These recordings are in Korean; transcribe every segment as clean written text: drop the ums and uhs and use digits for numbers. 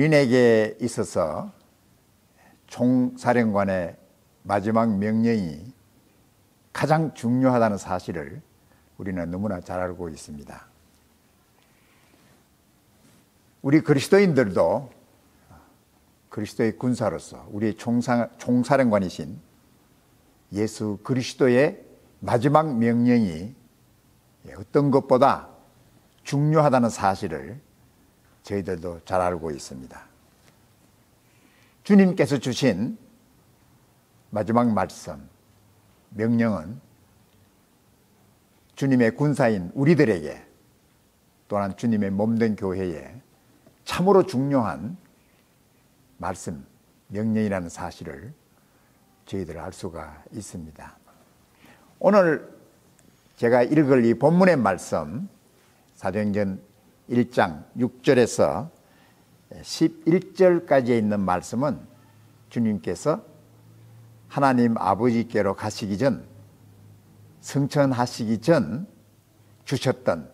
군인에게 있어서 총사령관의 마지막 명령이 가장 중요하다는 사실을 우리는 너무나 잘 알고 있습니다. 우리 그리스도인들도 그리스도의 군사로서 우리의 총사령관이신 예수 그리스도의 마지막 명령이 어떤 것보다 중요하다는 사실을 저희들도 잘 알고 있습니다. 주님께서 주신 마지막 말씀, 명령은 주님의 군사인 우리들에게 또한 주님의 몸된 교회에 참으로 중요한 말씀, 명령이라는 사실을 저희들 알 수가 있습니다. 오늘 제가 읽을 이 본문의 말씀, 사도행전 1장 6절에서 11절까지에 있는 말씀은 주님께서 하나님 아버지께로 가시기 전, 승천하시기 전 주셨던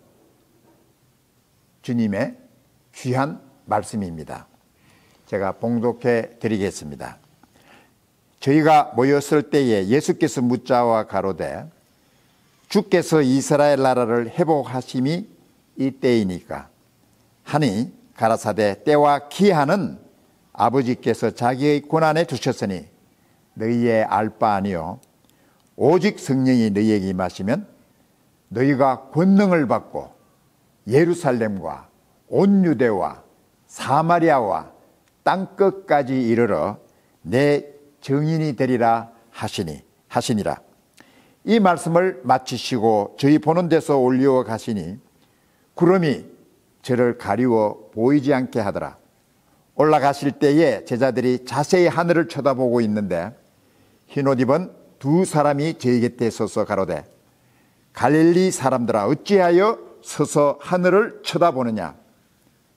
주님의 귀한 말씀입니다. 제가 봉독해 드리겠습니다. 저희가 모였을 때에 예수께서 묻자와 가로되 주께서 이스라엘 나라를 회복하심이 이때이니까 하니 가라사대 때와 기한은 아버지께서 자기의 권한에 두셨으니 너희의 알 바 아니요 오직 성령이 너희에게 임하시면 너희가 권능을 받고 예루살렘과 온 유대와 사마리아와 땅끝까지 이르러 내 증인이 되리라 하시니라. 이 말씀을 마치시고 저희 보는 데서 올리어 가시니 구름이 저를 가리워 보이지 않게 하더라. 올라가실 때에 제자들이 자세히 하늘을 쳐다보고 있는데 흰옷 입은 두 사람이 저희 곁에 서서 가로되 갈릴리 사람들아 어찌하여 서서 하늘을 쳐다보느냐.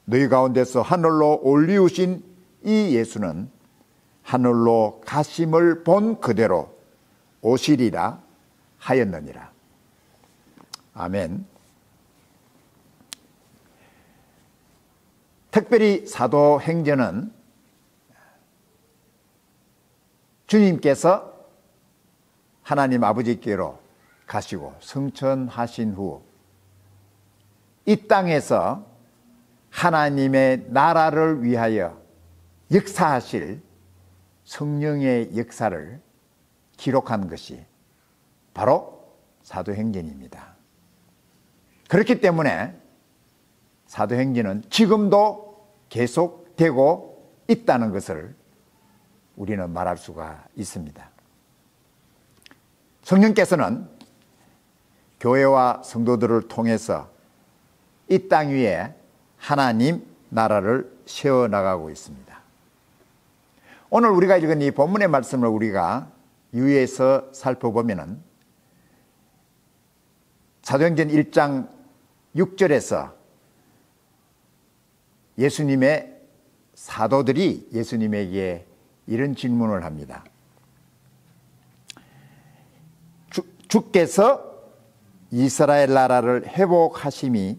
너희 가운데서 하늘로 올리우신 이 예수는 하늘로 가심을 본 그대로 오시리라 하였느니라. 아멘. 특별히 사도행전은 주님께서 하나님 아버지께로 가시고 승천하신 후 이 땅에서 하나님의 나라를 위하여 역사하실 성령의 역사를 기록한 것이 바로 사도행전입니다. 그렇기 때문에 사도행전은 지금도 계속되고 있다는 것을 우리는 말할 수가 있습니다. 성령께서는 교회와 성도들을 통해서 이 땅 위에 하나님 나라를 세워나가고 있습니다. 오늘 우리가 읽은 이 본문의 말씀을 우리가 유의해서 살펴보면 사도행전 1장 6절에서 예수님의 사도들이 예수님에게 이런 질문을 합니다. 주께서 이스라엘 나라를 회복하심이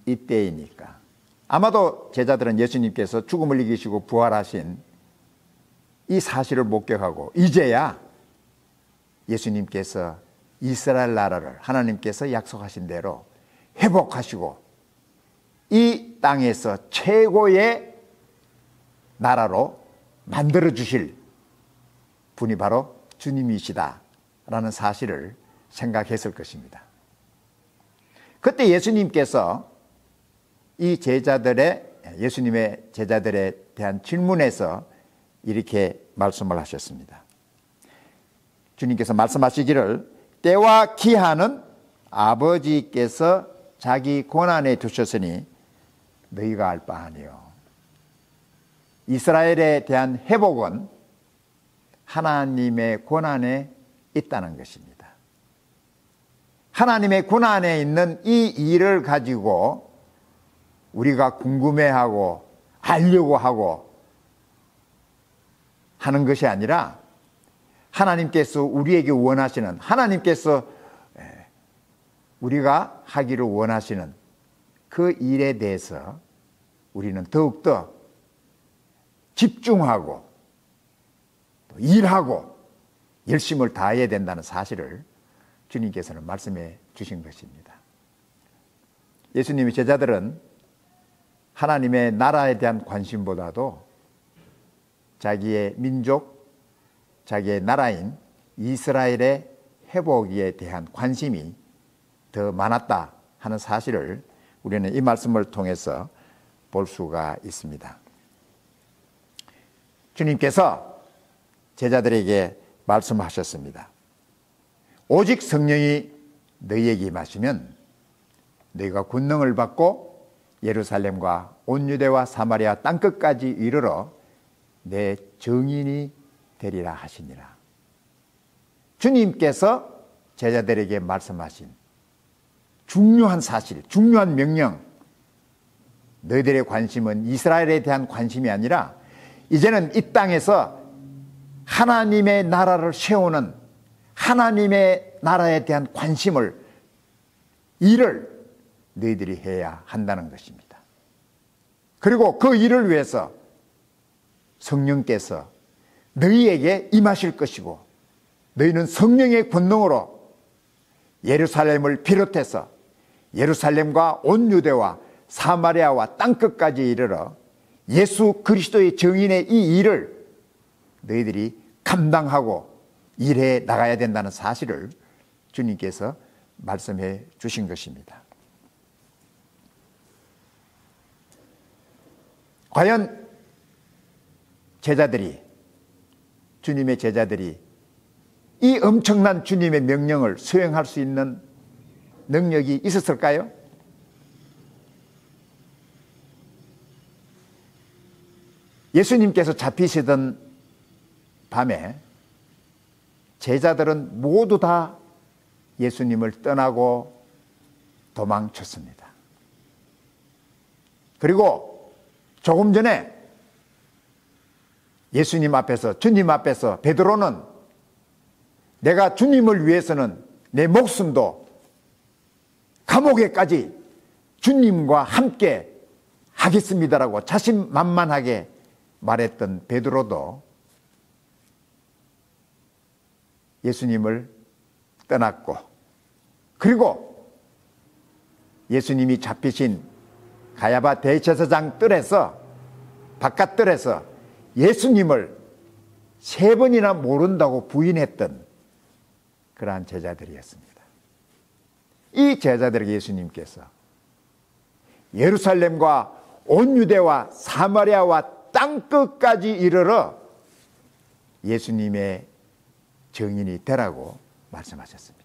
이때이니까. 아마도 제자들은 예수님께서 죽음을 이기시고 부활하신 이 사실을 목격하고 이제야 예수님께서 이스라엘 나라를 하나님께서 약속하신 대로 회복하시고 이 땅에서 최고의 나라로 만들어 주실 분이 바로 주님이시다라는 사실을 생각했을 것입니다. 그때 예수님께서 이 예수님의 제자들에 대한 질문에서 이렇게 말씀을 하셨습니다. 주님께서 말씀하시기를 때와 기한은 아버지께서 자기 권한에 두셨으니 너희가 알 바 아니요. 이스라엘에 대한 회복은 하나님의 권한에 있다는 것입니다. 하나님의 권한에 있는 이 일을 가지고 우리가 궁금해하고 알려고 하고 하는 것이 아니라 하나님께서 우리에게 원하시는, 하나님께서 우리가 하기를 원하시는 그 일에 대해서 우리는 더욱더 집중하고 또 일하고 열심을 다해야 된다는 사실을 주님께서는 말씀해 주신 것입니다. 예수님의 제자들은 하나님의 나라에 대한 관심보다도 자기의 민족, 자기의 나라인 이스라엘의 회복에 대한 관심이 더 많았다 하는 사실을 우리는 이 말씀을 통해서 볼 수가 있습니다. 주님께서 제자들에게 말씀하셨습니다. 오직 성령이 너희에게 임하시면 너희가 권능을 받고 예루살렘과 온 유대와 사마리아 땅끝까지 이르러 내 증인이 되리라 하시니라. 주님께서 제자들에게 말씀하신 중요한 사실, 중요한 명령, 너희들의 관심은 이스라엘에 대한 관심이 아니라 이제는 이 땅에서 하나님의 나라를 세우는 하나님의 나라에 대한 관심을, 일을 너희들이 해야 한다는 것입니다. 그리고 그 일을 위해서 성령께서 너희에게 임하실 것이고 너희는 성령의 권능으로 예루살렘을 비롯해서 예루살렘과 온 유대와 사마리아와 땅끝까지 이르러 예수 그리스도의 증인의 이 일을 너희들이 감당하고 일해 나가야 된다는 사실을 주님께서 말씀해 주신 것입니다. 과연 주님의 제자들이 이 엄청난 주님의 명령을 수행할 수 있는 능력이 있었을까요? 예수님께서 잡히시던 밤에 제자들은 모두 다 예수님을 떠나고 도망쳤습니다. 그리고 조금 전에 주님 앞에서 베드로는 내가 주님을 위해서는 내 목숨도 감옥에까지 주님과 함께 하겠습니다라고 자신만만하게 말했던 베드로도 예수님을 떠났고, 그리고 예수님이 잡히신 가야바 대제사장 뜰에서, 바깥뜰에서 예수님을 3번이나 모른다고 부인했던 그러한 제자들이었습니다. 이 제자들에게 예수님께서 예루살렘과 온 유대와 사마리아와 땅끝까지 이르러 예수님의 증인이 되라고 말씀하셨습니다.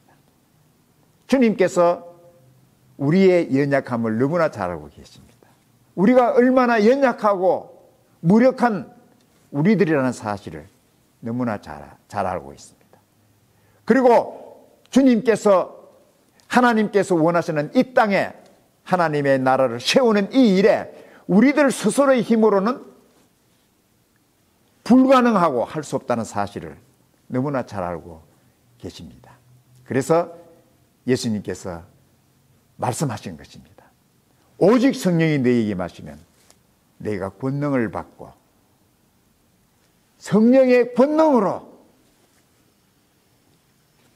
주님께서 우리의 연약함을 너무나 잘 알고 계십니다. 우리가 얼마나 연약하고 무력한 우리들이라는 사실을 너무나 잘 알고 있습니다. 그리고 하나님께서 원하시는 이 땅에 하나님의 나라를 세우는 이 일에 우리들 스스로의 힘으로는 불가능하고 할 수 없다는 사실을 너무나 잘 알고 계십니다. 그래서 예수님께서 말씀하신 것입니다. 오직 성령이 너희에게 임하시면 너희가 권능을 받고 성령의 권능으로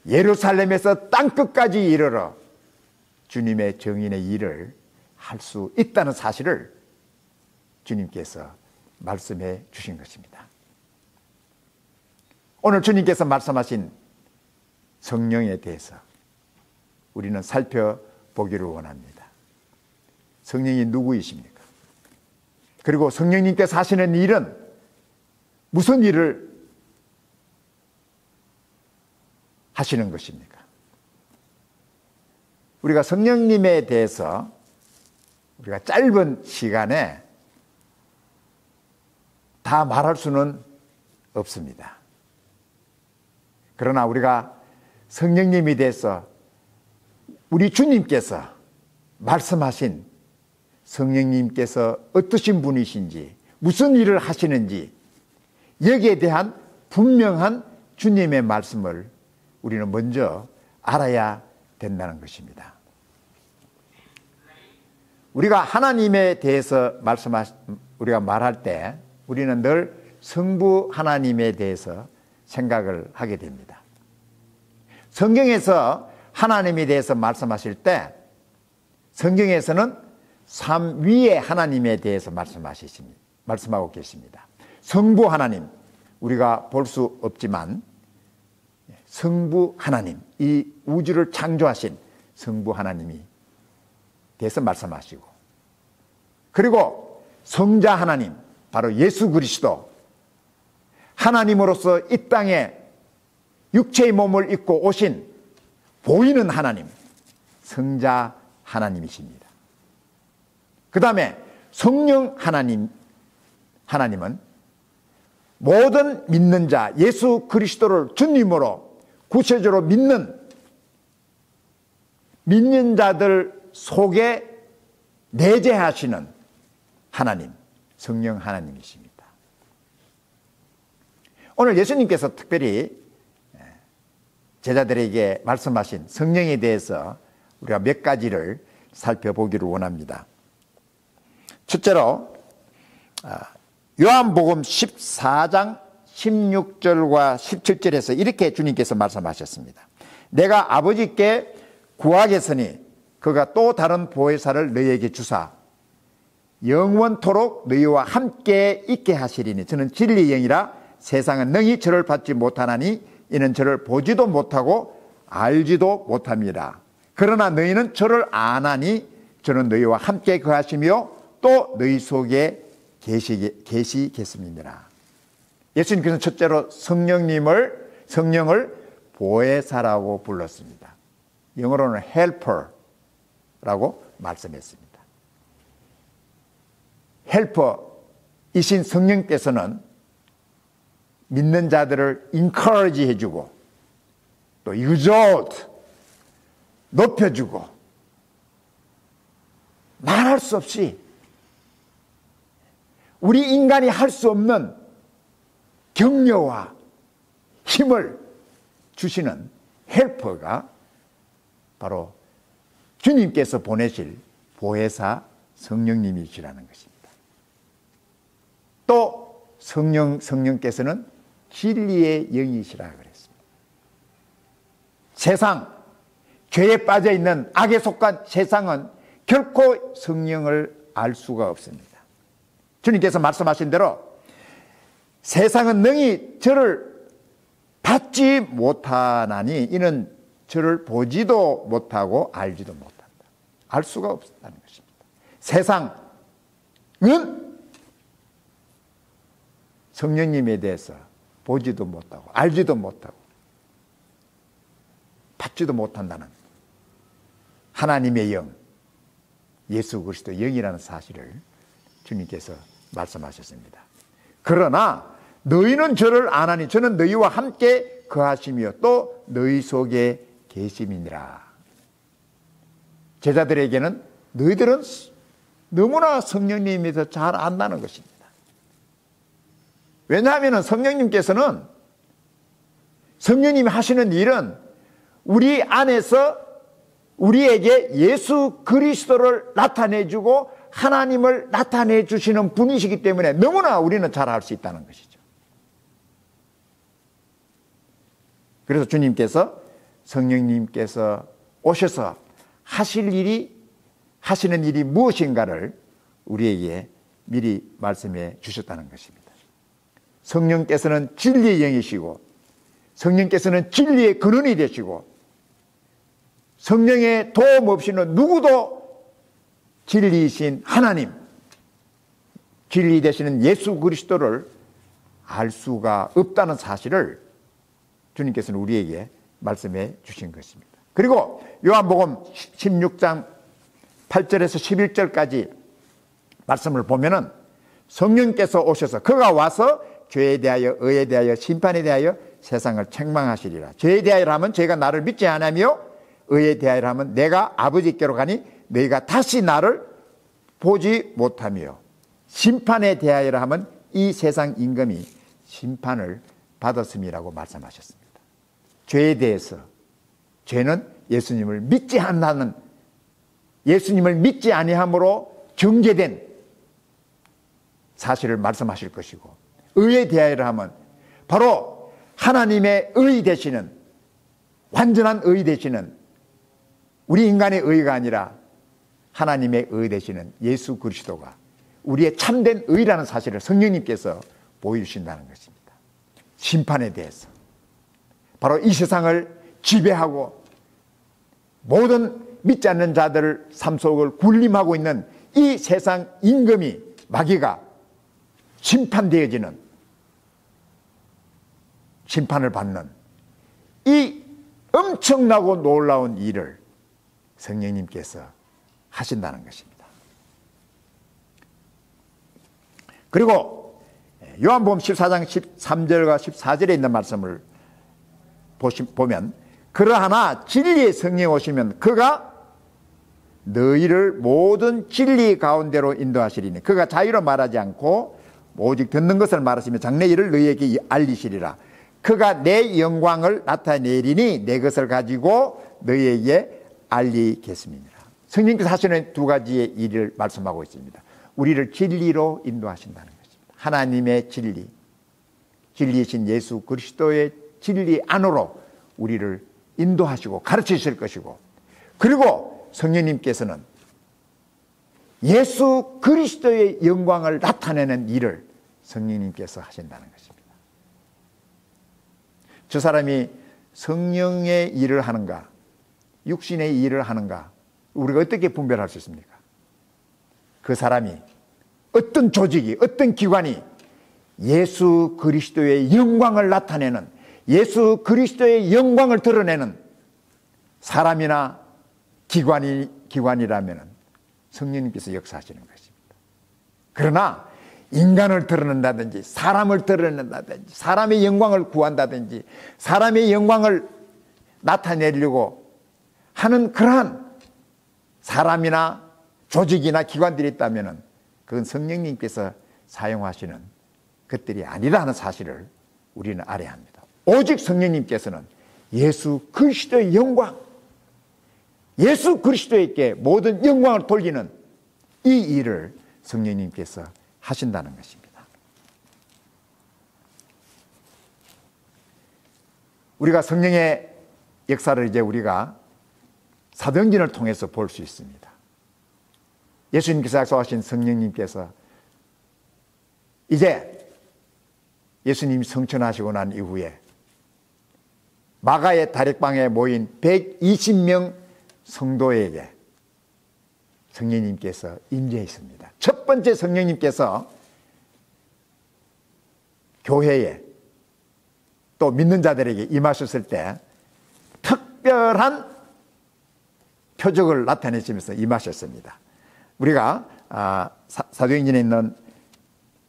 예루살렘에서 땅끝까지 이르러 주님의 증인의 일을 할 수 있다는 사실을 주님께서 말씀해 주신 것입니다. 오늘 주님께서 말씀하신 성령에 대해서 우리는 살펴보기를 원합니다. 성령이 누구이십니까? 그리고 성령님께서 하시는 일은 무슨 일을 하시는 것입니까? 우리가 성령님에 대해서 우리가 짧은 시간에 다 말할 수는 없습니다. 그러나 우리가 성령님에 대해서 우리 주님께서 말씀하신 성령님께서 어떠신 분이신지, 무슨 일을 하시는지, 여기에 대한 분명한 주님의 말씀을 우리는 먼저 알아야 된다는 것입니다. 우리가 하나님에 대해서 우리가 말할 때 우리는 늘 성부 하나님에 대해서 생각을 하게 됩니다. 성경에서 하나님에 대해서 말씀하실 때 성경에서는 삼위의 하나님에 대해서 말씀하고 계십니다. 성부 하나님, 우리가 볼 수 없지만 성부 하나님, 이 우주를 창조하신 성부 하나님이 대해서 말씀하시고, 그리고 성자 하나님, 바로 예수 그리스도, 하나님으로서 이 땅에 육체의 몸을 입고 오신 보이는 하나님, 성자 하나님이십니다. 그 다음에 성령 하나님은 모든 믿는 자, 예수 그리스도를 주님으로 구체적으로 믿는 자들 속에 내재하시는 하나님, 성령 하나님이십니다. 오늘 예수님께서 특별히 제자들에게 말씀하신 성령에 대해서 우리가 몇 가지를 살펴보기를 원합니다. 첫째로 요한복음 14장 16절과 17절에서 이렇게 주님께서 말씀하셨습니다. 내가 아버지께 구하겠으니 그가 또 다른 보혜사를 너희에게 주사 영원토록 너희와 함께 있게 하시리니 저는 진리의 영이라 세상은 능히 저를 받지 못하나니 이는 저를 보지도 못하고 알지도 못합니다. 그러나 너희는 저를 아나니 저는 너희와 함께 거하시며 또 너희 속에 계시겠습니다. 예수님께서는 첫째로 성령을 보혜사라고 불렀습니다. 영어로는 helper라고 말씀했습니다. 헬퍼이신 성령께서는 믿는 자들을 encourage 해주고 또 exalt 높여주고 말할 수 없이 우리 인간이 할 수 없는 격려와 힘을 주시는 헬퍼가 바로 주님께서 보내실 보혜사 성령님이시라는 것입니다. 또 성령께서는 진리의 영이시라 그랬습니다. 세상, 죄에 빠져 있는 악에 속한 세상은 결코 성령을 알 수가 없습니다. 주님께서 말씀하신 대로 세상은 능히 저를 받지 못하나니 이는 저를 보지도 못하고 알지도 못한다. 알 수가 없다는 것입니다. 세상은 성령님에 대해서 보지도 못하고 알지도 못하고 받지도 못한다는 하나님의 영, 예수 그리스도 영이라는 사실을 주님께서 말씀하셨습니다. 그러나 너희는 저를 아나니 저는 너희와 함께 거하시며 또 너희 속에 계심이니라. 제자들에게는 너희들은 너무나 성령님에 대해서 잘 안다는 것입니다. 왜냐하면 성령님께서는 성령님이 하시는 일은 우리 안에서 우리에게 예수 그리스도를 나타내주고 하나님을 나타내 주시는 분이시기 때문에 너무나 우리는 잘 알 수 있다는 것이죠. 그래서 주님께서 성령님께서 오셔서 하시는 일이 무엇인가를 우리에게 미리 말씀해 주셨다는 것입니다. 성령께서는 진리의 영이시고 성령께서는 진리의 근원이 되시고 성령의 도움 없이는 누구도 진리이신 하나님, 진리 되시는 예수 그리스도를 알 수가 없다는 사실을 주님께서는 우리에게 말씀해 주신 것입니다. 그리고 요한복음 16장 8절에서 11절까지 말씀을 보면은 성령께서 오셔서 그가 와서 죄에 대하여 의에 대하여 심판에 대하여 세상을 책망하시리라. 죄에 대하여 하면 죄가 나를 믿지 않으며 의에 대하여 하면 내가 아버지께로 가니 너희가 다시 나를 보지 못하며 심판에 대하여 하면 이 세상 임금이 심판을 받았음이라고 말씀하셨습니다. 죄에 대해서 죄는 예수님을 믿지 않는 예수님을 믿지 아니함으로 정죄된 사실을 말씀하실 것이고, 의에 대하여를 하면 바로 하나님의 의 되시는, 완전한 의 되시는, 우리 인간의 의가 아니라 하나님의 의 되시는 예수 그리스도가 우리의 참된 의라는 사실을 성령님께서 보여주신다는 것입니다. 심판에 대해서 바로 이 세상을 지배하고 모든 믿지 않는 자들을 삶 속을 군림하고 있는 이 세상 임금이, 마귀가 심판되어지는, 심판을 받는 이 엄청나고 놀라운 일을 성령님께서 하신다는 것입니다. 그리고 요한복음 14장 13절과 14절에 있는 말씀을 보면, 그러하나 진리의 성령이 오시면 그가 너희를 모든 진리 가운데로 인도하시리니 그가 자유로 말하지 않고 오직 듣는 것을 말하시며 장래 일을 너희에게 알리시리라. 그가 내 영광을 나타내리니 내 것을 가지고 너희에게 알리겠습니다. 성령께서 하시는 두 가지의 일을 말씀하고 있습니다. 우리를 진리로 인도하신다는 것입니다. 하나님의 진리, 진리이신 예수 그리스도의 진리 안으로 우리를 인도하시고 가르치실 것이고, 그리고 성령님께서는 예수 그리스도의 영광을 나타내는 일을 성령님께서 하신다는 것입니다. 저 사람이 성령의 일을 하는가, 육신의 일을 하는가, 우리가 어떻게 분별할 수 있습니까? 그 사람이, 어떤 조직이, 어떤 기관이 예수 그리스도의 영광을 나타내는, 예수 그리스도의 영광을 드러내는 사람이나 기관이라면 성령님께서 역사하시는 것입니다. 그러나 인간을 드러낸다든지, 사람을 드러낸다든지, 사람의 영광을 구한다든지, 사람의 영광을 나타내려고 하는 그러한 사람이나 조직이나 기관들이 있다면 그건 성령님께서 사용하시는 것들이 아니라는 사실을 우리는 알아야 합니다. 오직 성령님께서는 예수 그리스도의 영광, 예수 그리스도에게 모든 영광을 돌리는 이 일을 성령님께서 하신다는 것입니다. 우리가 성령의 역사를 이제 우리가 사도행전을 통해서 볼 수 있습니다. 예수님께서 약속하신 성령님께서 이제 예수님이 성천하시고 난 이후에 마가의 다락방에 모인 120명 성도에게 성령님께서 임재했습니다. 첫 번째 성령님께서 교회에 또 믿는 자들에게 임하셨을 때 특별한 표적을 나타내시면서 임하셨습니다. 우리가 사도행전에 있는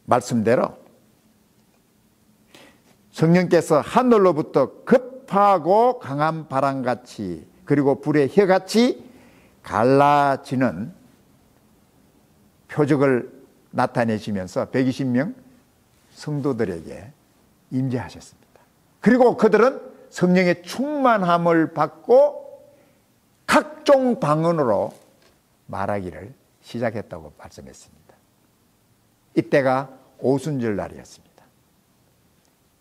말씀대로 성령께서 하늘로부터 급하고 강한 바람같이 그리고 불의 혀같이 갈라지는 표적을 나타내시면서 120명 성도들에게 임재하셨습니다. 그리고 그들은 성령의 충만함을 받고 각종 방언으로 말하기를 시작했다고 말씀했습니다. 이때가 오순절 날이었습니다.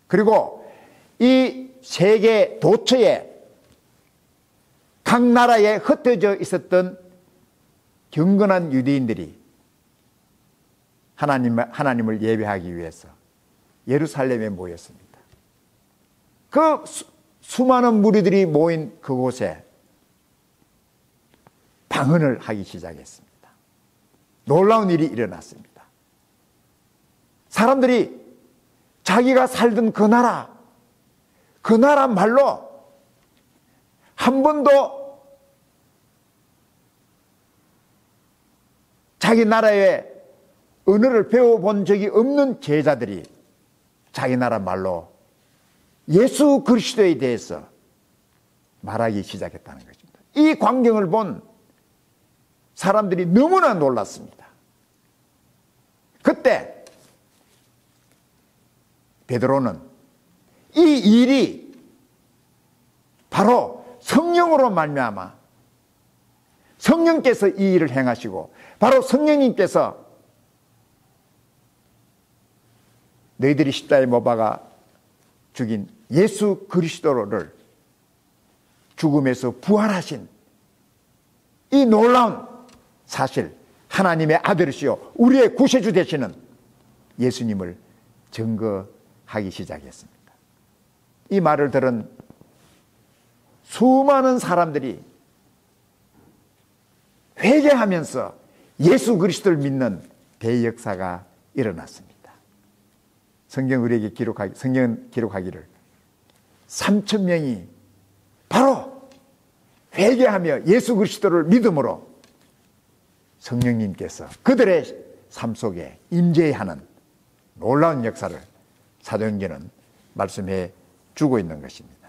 그리고 이 세계 도처에 각 나라에 흩어져 있었던 경건한 유대인들이 하나님을 예배하기 위해서 예루살렘에 모였습니다. 그 수많은 무리들이 모인 그곳에 방언을 하기 시작했습니다. 놀라운 일이 일어났습니다. 사람들이 자기가 살던 그 나라 말로 한 번도 자기 나라의 언어를 배워본 적이 없는 제자들이 자기 나라 말로 예수 그리스도에 대해서 말하기 시작했다는 것입니다. 이 광경을 본 사람들이 너무나 놀랐습니다. 그때 베드로는 이 일이 바로 성령으로 말미암아 성령께서 이 일을 행하시고 바로 성령님께서 너희들이 십자가에 못 박아 죽인 예수 그리스도를 죽음에서 부활하신 이 놀라운 사실, 하나님의 아들이시요 우리의 구세주 되시는 예수님을 증거하기 시작했습니다. 이 말을 들은 수많은 사람들이 회개하면서 예수 그리스도를 믿는 대역사가 일어났습니다. 성경은 기록하기를 3,000명이 바로 회개하며 예수 그리스도를 믿음으로 성령님께서 그들의 삶 속에 임재하는 놀라운 역사를 사도행전은 말씀해 주고 있는 것입니다.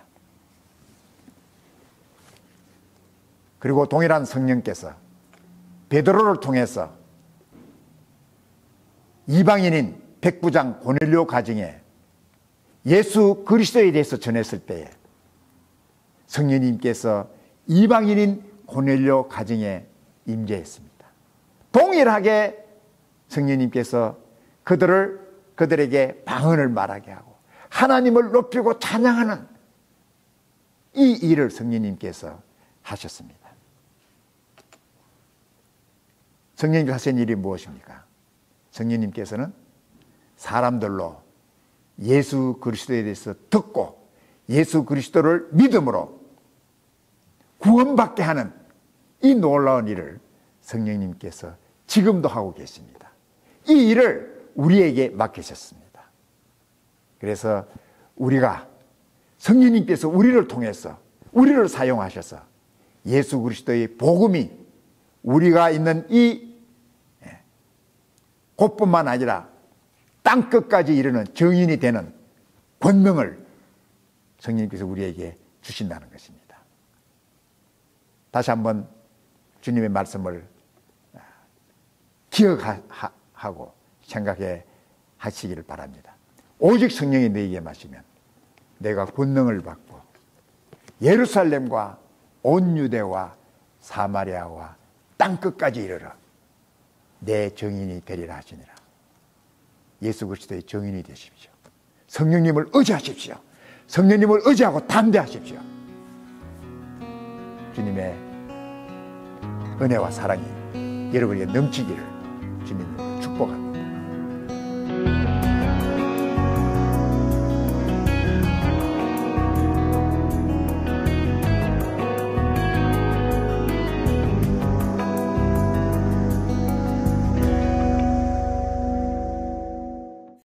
그리고 동일한 성령께서 베드로를 통해서 이방인인 백부장 고넬료 가정에 예수 그리스도에 대해서 전했을 때에 성령님께서 이방인인 고넬료 가정에 임재했습니다. 동일하게 성령님께서 그들에게 방언을 말하게 하고 하나님을 높이고 찬양하는 이 일을 성령님께서 하셨습니다. 성령님께서 하신 일이 무엇입니까? 성령님께서는 사람들로 예수 그리스도에 대해서 듣고 예수 그리스도를 믿음으로 구원받게 하는 이 놀라운 일을 성령님께서 지금도 하고 계십니다. 이 일을 우리에게 맡기셨습니다. 그래서 우리가 성령님께서 우리를 통해서 우리를 사용하셔서 예수 그리스도의 복음이 우리가 있는 이 곳뿐만 아니라 땅끝까지 이르는 증인이 되는 권능을 성령님께서 우리에게 주신다는 것입니다. 다시 한번 주님의 말씀을 기억하고 생각해 하시기를 바랍니다. 오직 성령이 너에게 마시면 내가 권능을 받고 예루살렘과 온 유대와 사마리아와 땅끝까지 이르러 내 증인이 되리라 하시니라. 예수 그리스도의 증인이 되십시오. 성령님을 의지하십시오. 성령님을 의지하고 담대하십시오. 주님의 은혜와 사랑이 여러분에게 넘치기를 주님으로 축복합니다.